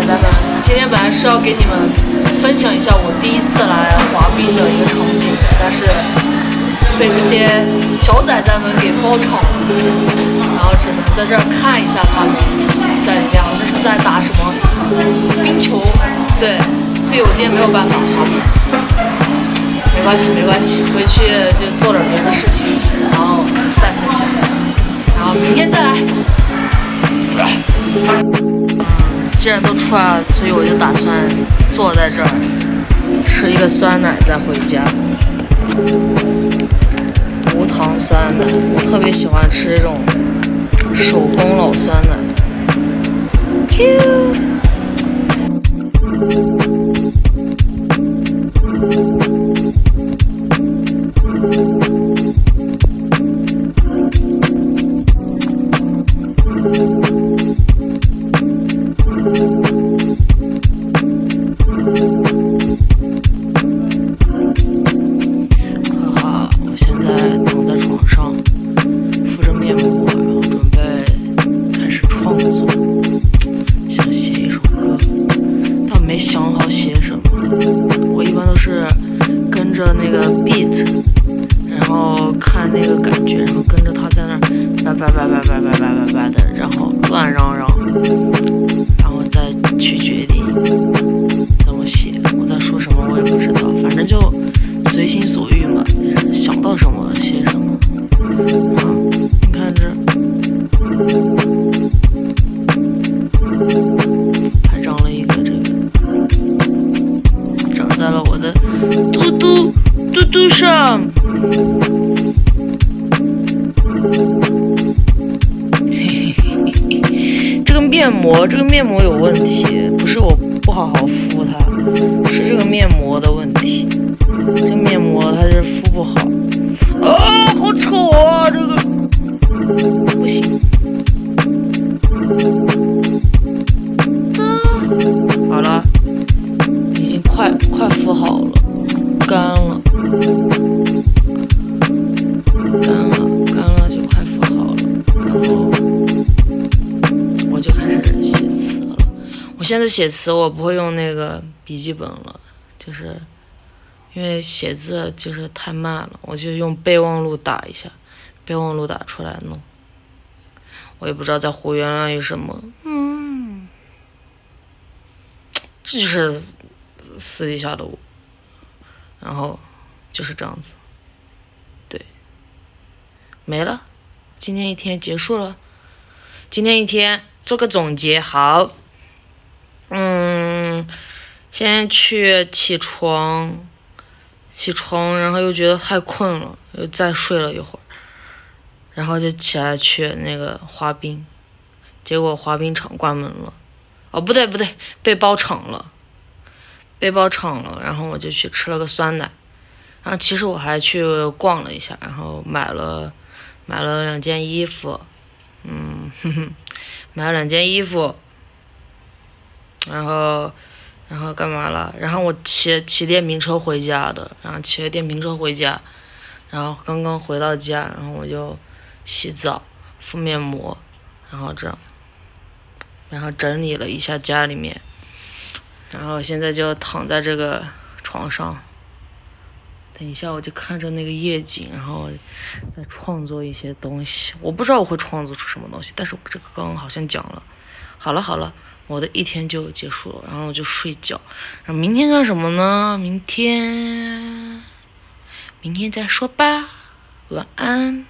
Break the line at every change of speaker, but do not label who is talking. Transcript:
仔们，今天本来是要给你们分享一下我第一次来滑冰的一个场景，但是被这些小仔仔们给包场了，然后只能在这儿看一下他们在里面，好像是在打什么冰球，对，所以我今天没有办法滑冰。没关系，没关系，回去就做点别的事情，然后再分享，然后明天再来。既然都出来了，所以我就打算坐在这儿吃一个酸奶再回家。无糖酸奶，我特别喜欢吃这种手工老酸奶。没想好写什么，我一般都是跟着那个 beat， 然后看那个感觉，然后跟着他在那儿叭的，然后乱嚷嚷，然后再去决定怎么写。我在说什么我也不知道，反正就随心所欲嘛，想到什么写什么。你看这。还长了一个这个，长在了我的嘟嘟上。这个面膜有问题，不是我不好好敷它，是这个面膜的问题。这个面膜它就是敷不好。啊，好丑啊！这个不行。好了，已经快敷好了，干了就快敷好了，然后我就开始写词了。我现在写词我不会用那个笔记本了，就是因为写字就是太慢了，我就用备忘录打一下，备忘录打出来弄。我也不知道在胡言乱语什么，这就是私底下的我，然后就是这样子，对，没了，今天一天结束了，今天一天做个总结，好，先去起床，然后又觉得太困了，又再睡了一会儿，然后就起来去那个滑冰，结果滑冰场关门了。哦，不对，被包场了，然后我就去吃了个酸奶，然后其实我还去逛了一下，然后买了2件衣服，买了2件衣服，然后干嘛了？然后我骑电瓶车回家的，然后骑了电瓶车回家，然后刚刚回到家，然后我就洗澡、敷面膜，然后这样。然后整理了一下家里面，然后现在就躺在这个床上，等一下我就看着那个夜景，然后再创作一些东西。我不知道我会创作出什么东西，但是我这个刚刚好像讲了。好了，我的一天就结束了，然后我就睡觉。然后明天干什么呢？明天再说吧，晚安。